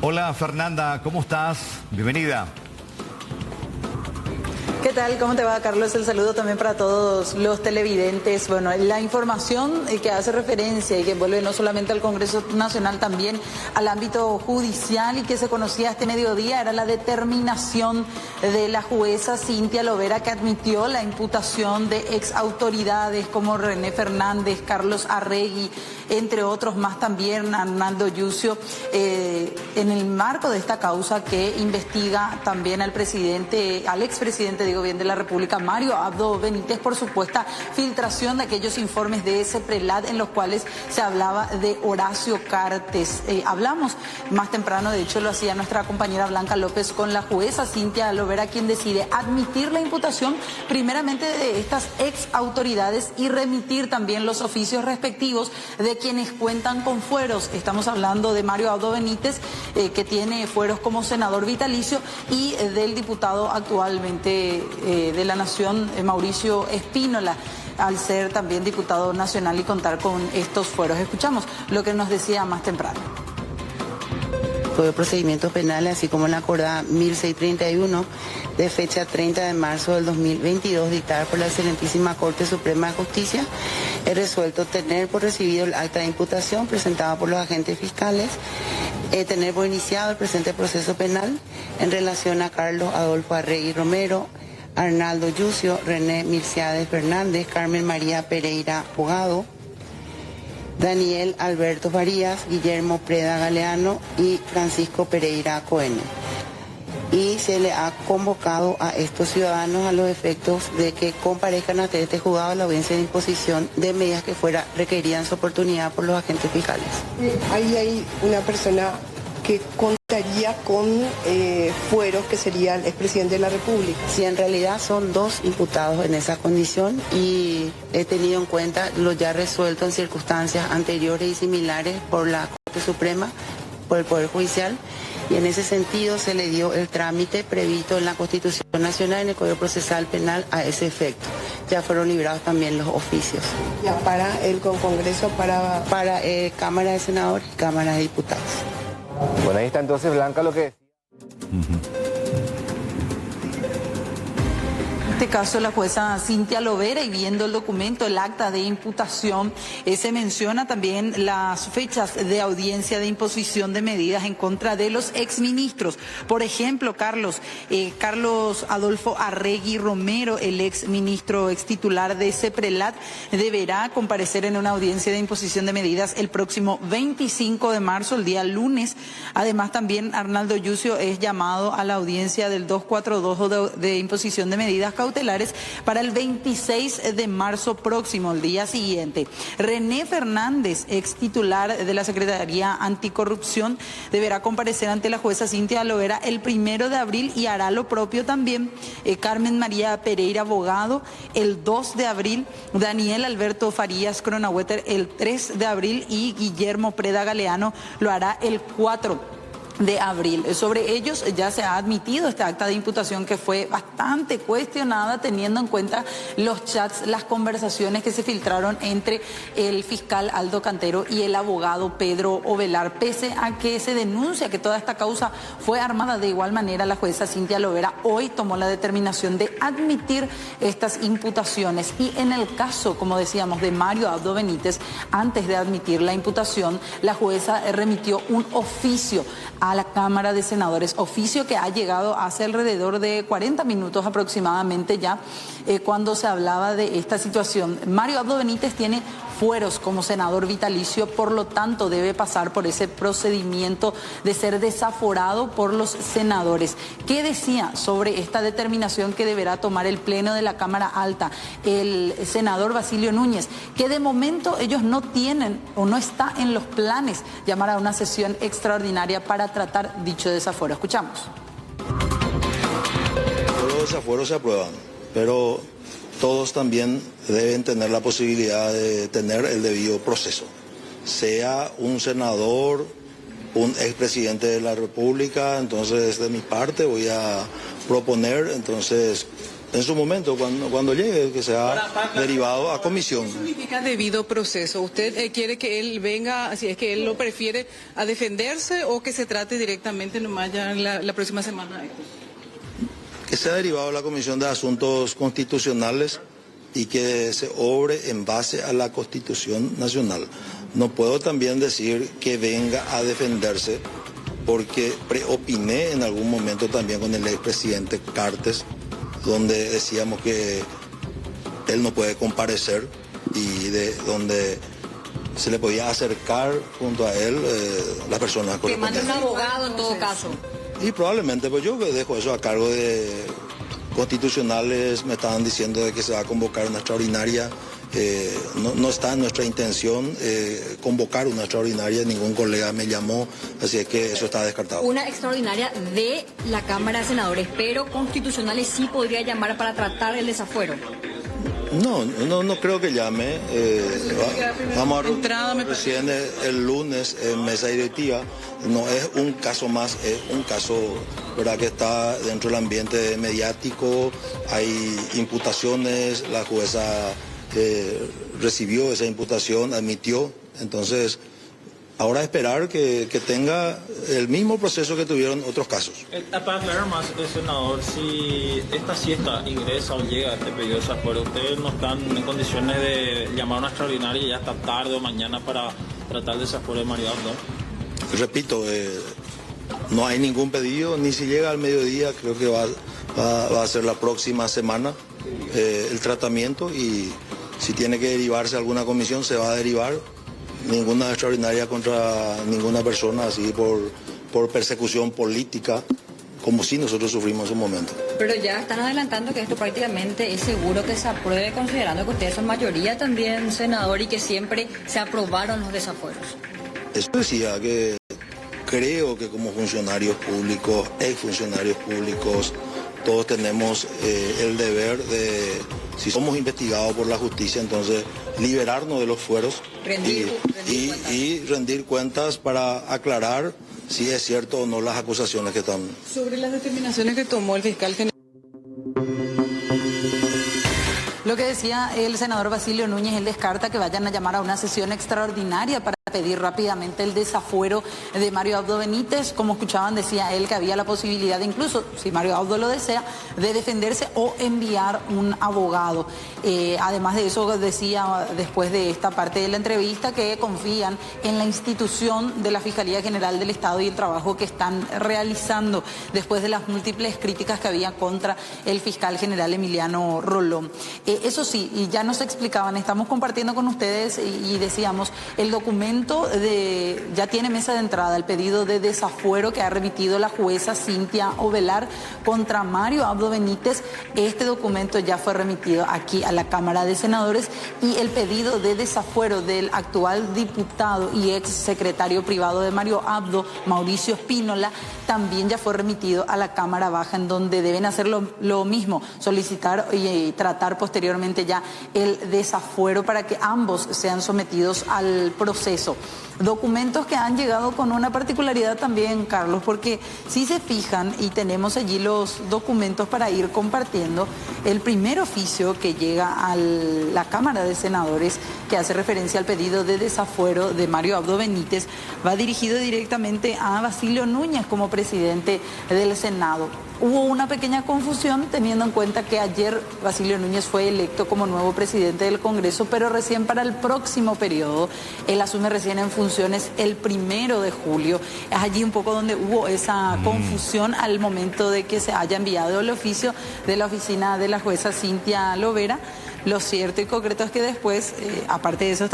Hola Fernanda, ¿cómo estás? Bienvenida. ¿Qué tal? ¿Cómo te va, Carlos? El saludo también para todos los televidentes. Bueno, la información que hace referencia y que vuelve no solamente al Congreso Nacional, también al ámbito judicial y que se conocía este mediodía, era la determinación de la jueza Cynthia Lovera, que admitió la imputación de ex autoridades como René Fernández, Carlos Arregui, entre otros más, también Arnaldo Yucio, en el marco de esta causa que investiga también al expresidente de la República, Mario Abdo Benítez, por supuesta filtración de aquellos informes de ese prelat en los cuales se hablaba de Horacio Cartes. Hablamos más temprano, de hecho lo hacía nuestra compañera Blanca López, con la jueza Cynthia Lovera, quien decide admitir la imputación primeramente de estas ex autoridades y remitir también los oficios respectivos de quienes cuentan con fueros. Estamos hablando de Mario Abdo Benítez, que tiene fueros como senador vitalicio, y del diputado actualmente de la Nación, Mauricio Espínola, al ser también diputado nacional y contar con estos fueros. Escuchamos lo que nos decía más temprano. De procedimientos penales, así como la acordada 1631 de fecha 30 de marzo del 2022, dictada por la Excelentísima Corte Suprema de Justicia, he resuelto tener por recibido el acta de imputación presentada por los agentes fiscales, tener por iniciado el presente proceso penal en relación a Carlos Adolfo Arregui Romero, Arnaldo Yucio, René Milciades Fernández, Carmen María Pereira Abogado, Daniel Alberto Farías, Guillermo Preda Galeano y Francisco Pereira Cohen. Y se le ha convocado a estos ciudadanos a los efectos de que comparezcan ante este juzgado a la audiencia de imposición de medidas que fuera requerida en su oportunidad por los agentes fiscales. Ahí hay una persona que contaría con fueros, que sería el expresidente de la República. Sí, en realidad son dos imputados en esa condición y he tenido en cuenta lo ya resuelto en circunstancias anteriores y similares por la Corte Suprema, por el Poder Judicial, y en ese sentido se le dio el trámite previsto en la Constitución Nacional, en el Código Procesal Penal, a ese efecto. Ya fueron librados también los oficios. Ya para el Congreso, para Cámara de Senadores y Cámara de Diputados. Bueno, ahí está entonces, Blanca, lo que decía. En este caso, la jueza Cynthia Lovera, y viendo el documento, el acta de imputación, se menciona también las fechas de audiencia de imposición de medidas en contra de los exministros. Por ejemplo, Carlos Adolfo Arregui Romero, el exministro, extitular de ese prelat, deberá comparecer en una audiencia de imposición de medidas el próximo 25 de marzo, el día lunes. Además, también Arnaldo Yucio es llamado a la audiencia del 242 de imposición de medidas cautelares para el 26 de marzo próximo, el día siguiente. René Fernández, ex titular de la Secretaría Anticorrupción, deberá comparecer ante la jueza Cynthia Lovera el 1 de abril y hará lo propio también Carmen María Pereira Abogado el 2 de abril, Daniel Alberto Farías Cronawetter el 3 de abril y Guillermo Preda Galeano lo hará el 4 de abril. Sobre ellos ya se ha admitido este acta de imputación, que fue bastante cuestionada teniendo en cuenta los chats, las conversaciones que se filtraron entre el fiscal Aldo Cantero y el abogado Pedro Ovelar. Pese a que se denuncia que toda esta causa fue armada, de igual manera la jueza Cynthia Lovera hoy tomó la determinación de admitir estas imputaciones. Y en el caso, como decíamos, de Mario Abdo Benítez, antes de admitir la imputación, la jueza remitió un oficio a la Cámara de Senadores, oficio que ha llegado hace alrededor de 40 minutos aproximadamente ya, cuando se hablaba de esta situación. Mario Abdo Benítez tiene fueros como senador vitalicio, por lo tanto debe pasar por ese procedimiento de ser desaforado por los senadores. ¿Qué decía sobre esta determinación que deberá tomar el Pleno de la Cámara Alta el senador Basilio Núñez? Que de momento ellos no tienen o no está en los planes llamar a una sesión extraordinaria para tratar dicho desaforo. Escuchamos. Los desaforos se aprueban, pero todos también deben tener la posibilidad de tener el debido proceso. Sea un senador, un expresidente de la República, entonces de mi parte voy a proponer entonces en su momento, cuando llegue, que sea derivado a comisión. ¿Qué significa debido proceso? ¿Usted quiere que él venga, si es que él lo prefiere, a defenderse o que se trate directamente nomás ya la próxima semana? Que sea derivado a la Comisión de Asuntos Constitucionales y que se obre en base a la Constitución Nacional. No puedo también decir que venga a defenderse porque preopiné en algún momento también con el expresidente Cartes, donde decíamos que él no puede comparecer y donde se le podía acercar junto a él las personas correspondientes. Que mande un abogado en todo caso. Y probablemente, pues yo dejo eso a cargo de constitucionales. Me estaban diciendo de que se va a convocar una extraordinaria. No está en nuestra intención convocar una extraordinaria, ningún colega me llamó, así es que eso está descartado. Una extraordinaria de la Cámara de Senadores, pero constitucionales sí podría llamar para tratar el desafuero. No creo que llame. Vamos a recién el lunes en mesa directiva. No es un caso más, es un caso, ¿verdad?, que está dentro del ambiente mediático. Hay imputaciones, la jueza recibió esa imputación, admitió. Entonces, ahora esperar que tenga el mismo proceso que tuvieron otros casos. Para aclarar más, senador, si esta siesta ingresa o llega a este pedido de desafuero, ¿ustedes no están en condiciones de llamar a una extraordinaria ya hasta tarde o mañana para tratar el desafuero de Mario Abdo? Repito, no hay ningún pedido, ni si llega al mediodía, creo que va a ser la próxima semana el tratamiento, y si tiene que derivarse a alguna comisión se va a derivar. Ninguna extraordinaria contra ninguna persona así por persecución política, como si nosotros sufrimos en su momento. Pero ya están adelantando que esto prácticamente es seguro que se apruebe, considerando que ustedes son mayoría también, senador, y que siempre se aprobaron los desafueros. Eso decía, que creo que como funcionarios públicos, exfuncionarios públicos, todos tenemos el deber de, si somos investigados por la justicia, entonces liberarnos de los fueros y rendir cuentas para aclarar si es cierto o no las acusaciones que están. Sobre las determinaciones que tomó el fiscal general. Lo que decía el senador Basilio Núñez, él descarta que vayan a llamar a una sesión extraordinaria para pedir rápidamente el desafuero de Mario Abdo Benítez. Como escuchaban, decía él que había la posibilidad de, incluso, si Mario Abdo lo desea, de defenderse o enviar un abogado. Además de eso, decía después de esta parte de la entrevista que confían en la institución de la Fiscalía General del Estado y el trabajo que están realizando después de las múltiples críticas que había contra el fiscal general Emiliano Rolón. Eso sí, y ya nos explicaban, estamos compartiendo con ustedes y decíamos, el documento ya tiene mesa de entrada, el pedido de desafuero que ha remitido la jueza Cintia Ovelar contra Mario Abdo Benítez. Este documento ya fue remitido aquí a la Cámara de Senadores, y el pedido de desafuero del actual diputado y ex secretario privado de Mario Abdo, Mauricio Espínola, también ya fue remitido a la Cámara Baja, en donde deben hacer lo mismo, solicitar y tratar posteriormente ya el desafuero para que ambos sean sometidos al proceso. Documentos que han llegado con una particularidad también, Carlos, porque si se fijan, y tenemos allí los documentos para ir compartiendo, el primer oficio que llega a la Cámara de Senadores, que hace referencia al pedido de desafuero de Mario Abdo Benítez, va dirigido directamente a Basilio Núñez como presidente del Senado. Hubo una pequeña confusión teniendo en cuenta que ayer Basilio Núñez fue electo como nuevo presidente del Congreso, pero recién para el próximo periodo. Él asume recién en funciones el 1 de julio. Es allí un poco donde hubo esa confusión al momento de que se haya enviado el oficio de la oficina de la jueza Cintia Lovera. Lo cierto y concreto es que después, aparte de eso,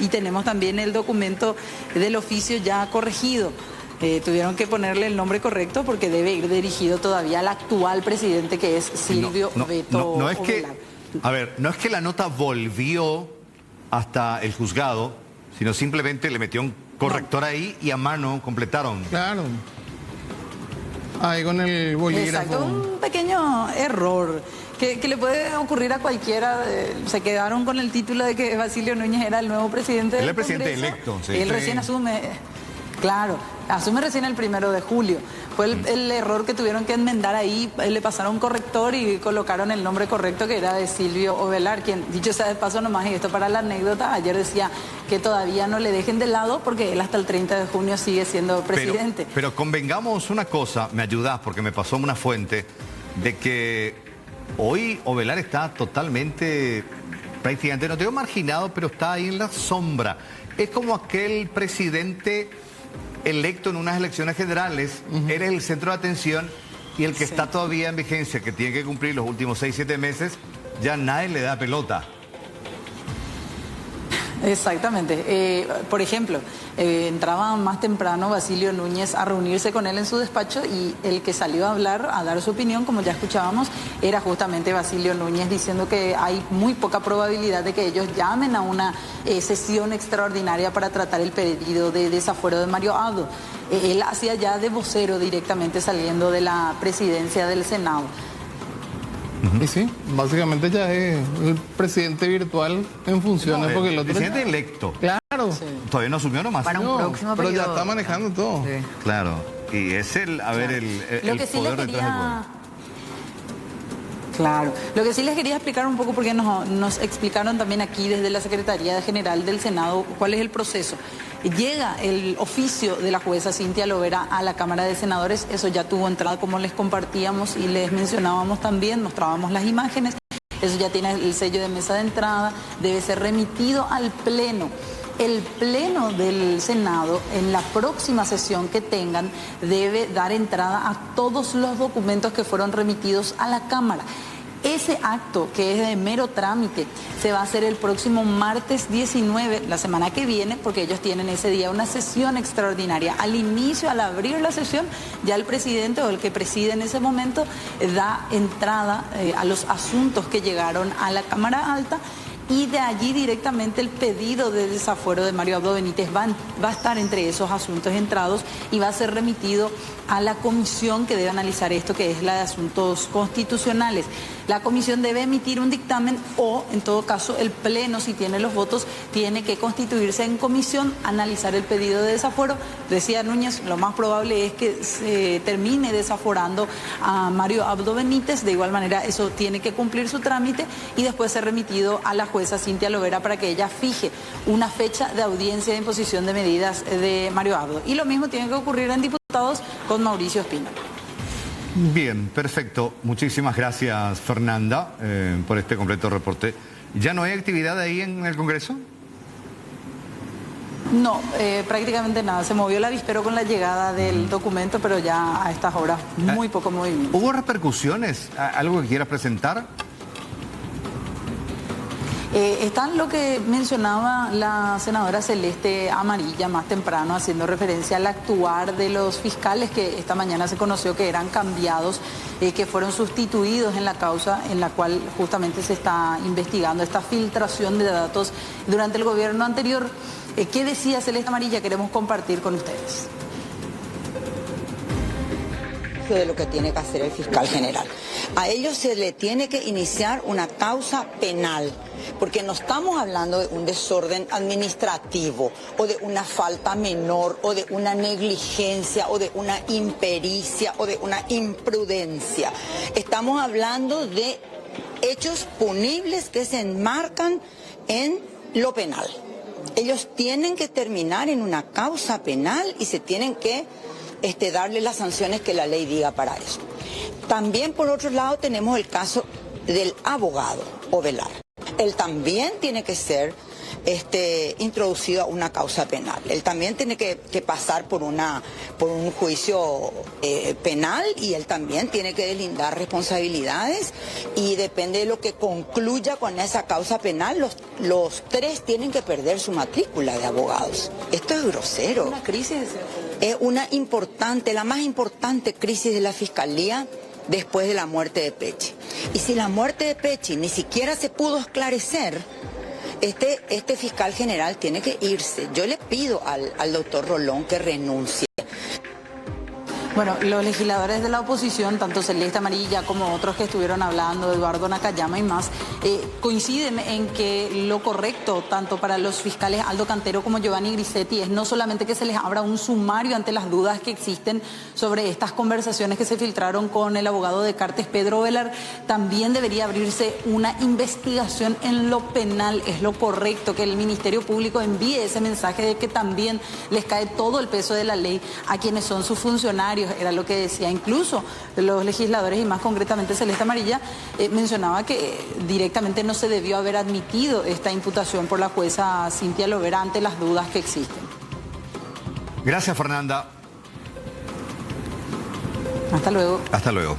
tenemos también el documento del oficio ya corregido. Tuvieron que ponerle el nombre correcto porque debe ir dirigido todavía al actual presidente, que es Silvio Beto no es que, Ovelar. a ver, no es que la nota volvió hasta el juzgado, sino simplemente le metió un corrector ahí y a mano completaron. Claro. Ahí con el bolígrafo. Exacto, un pequeño error que le puede ocurrir a cualquiera. Se quedaron con el título de que Basilio Núñez era el nuevo presidente del Congreso. Él es presidente electo. Sí. Él recién asume. Claro, asume recién el 1 de julio. Fue el error que tuvieron que enmendar ahí, le pasaron un corrector y colocaron el nombre correcto, que era de Silvio Ovelar, quien, dicho sea de paso nomás, y esto para la anécdota, ayer decía que todavía no le dejen de lado porque él hasta el 30 de junio sigue siendo presidente. Pero convengamos una cosa, me ayudas porque me pasó una fuente, de que hoy Ovelar está totalmente, prácticamente, no te digo marginado, pero está ahí en la sombra. Es como aquel presidente electo en unas elecciones generales, eres el centro de atención y el que está todavía en vigencia, que tiene que cumplir los últimos 6-7 meses, ya nadie le da pelota. Exactamente. Por ejemplo, entraba más temprano Basilio Núñez a reunirse con él en su despacho y el que salió a hablar, a dar su opinión, como ya escuchábamos, era justamente Basilio Núñez, diciendo que hay muy poca probabilidad de que ellos llamen a una sesión extraordinaria para tratar el pedido de desafuero de Mario Abdo. Él hacía ya de vocero directamente saliendo de la presidencia del Senado. Y sí, básicamente ya es el presidente virtual en funciones, porque el otro presidente electo. Claro. Sí. Todavía no asumió nomás. Para un próximo pero periodo. ya está manejando todo. Sí. Claro. Y es el, a ver, el Lo que sí poder les detrás del poder. Claro. Lo que sí les quería explicar un poco, porque nos explicaron también aquí desde la Secretaría General del Senado cuál es el proceso. Llega el oficio de la jueza Cintia Lovera a la Cámara de Senadores, eso ya tuvo entrada, como les compartíamos y les mencionábamos también, mostrábamos las imágenes, eso ya tiene el sello de mesa de entrada, debe ser remitido al Pleno. El Pleno del Senado, en la próxima sesión que tengan, debe dar entrada a todos los documentos que fueron remitidos a la Cámara. Ese acto, que es de mero trámite, se va a hacer el próximo martes 19, la semana que viene, porque ellos tienen ese día una sesión extraordinaria. Al inicio, al abrir la sesión, ya el presidente o el que preside en ese momento da entrada a los asuntos que llegaron a la Cámara Alta, y de allí directamente el pedido de desafuero de Mario Abdo Benítez va a estar entre esos asuntos entrados y va a ser remitido a la comisión que debe analizar esto, que es la de asuntos constitucionales. La comisión debe emitir un dictamen o, en todo caso, el Pleno, si tiene los votos, tiene que constituirse en comisión, analizar el pedido de desafuero. Decía Núñez, lo más probable es que se termine desaforando a Mario Abdo Benítez. De igual manera, eso tiene que cumplir su trámite y después ser remitido a la jueza Cintia Lovera para que ella fije una fecha de audiencia de imposición de medidas de Mario Abdo. Y lo mismo tiene que ocurrir en diputados con Mauricio Espino. Bien, perfecto. Muchísimas gracias, Fernanda, por este completo reporte. ¿Ya no hay actividad ahí en el Congreso? No, prácticamente nada. Se movió el avispero con la llegada del documento, pero ya a estas horas muy poco movimiento. ¿Hubo repercusiones? ¿Algo que quieras presentar? Está lo que mencionaba la senadora Celeste Amarilla más temprano, haciendo referencia al actuar de los fiscales que esta mañana se conoció que eran cambiados, que fueron sustituidos en la causa en la cual justamente se está investigando esta filtración de datos durante el gobierno anterior. ¿Qué decía Celeste Amarilla? Queremos compartir con ustedes. De lo que tiene que hacer el fiscal general. A ellos se le tiene que iniciar una causa penal, porque no estamos hablando de un desorden administrativo o de una falta menor o de una negligencia o de una impericia o de una imprudencia. Estamos hablando de hechos punibles que se enmarcan en lo penal. Ellos tienen que terminar en una causa penal y se tienen que darle las sanciones que la ley diga para eso. También, por otro lado, tenemos el caso del abogado Ovelar. Él también tiene que ser introducido a una causa penal. Él también tiene que pasar por un juicio penal y él también tiene que deslindar responsabilidades y depende de lo que concluya con esa causa penal, los tres tienen que perder su matrícula de abogados. Esto es grosero. Una crisis. Es la más importante crisis de la Fiscalía después de la muerte de Pechi. Y si la muerte de Pechi ni siquiera se pudo esclarecer, este fiscal general tiene que irse. Yo le pido al doctor Rolón que renuncie. Bueno, los legisladores de la oposición, tanto Celeste Amarilla como otros que estuvieron hablando, Eduardo Nakayama y más, coinciden en que lo correcto, tanto para los fiscales Aldo Cantero como Giovanni Grisetti, es no solamente que se les abra un sumario ante las dudas que existen sobre estas conversaciones que se filtraron con el abogado de Cartes, Pedro Velar, también debería abrirse una investigación en lo penal. Es lo correcto que el Ministerio Público envíe ese mensaje de que también les cae todo el peso de la ley a quienes son sus funcionarios. Era lo que decía incluso los legisladores y más concretamente Celeste Amarilla, mencionaba que directamente no se debió haber admitido esta imputación por la jueza Cintia Lovera ante las dudas que existen. Gracias, Fernanda. Hasta luego. Hasta luego.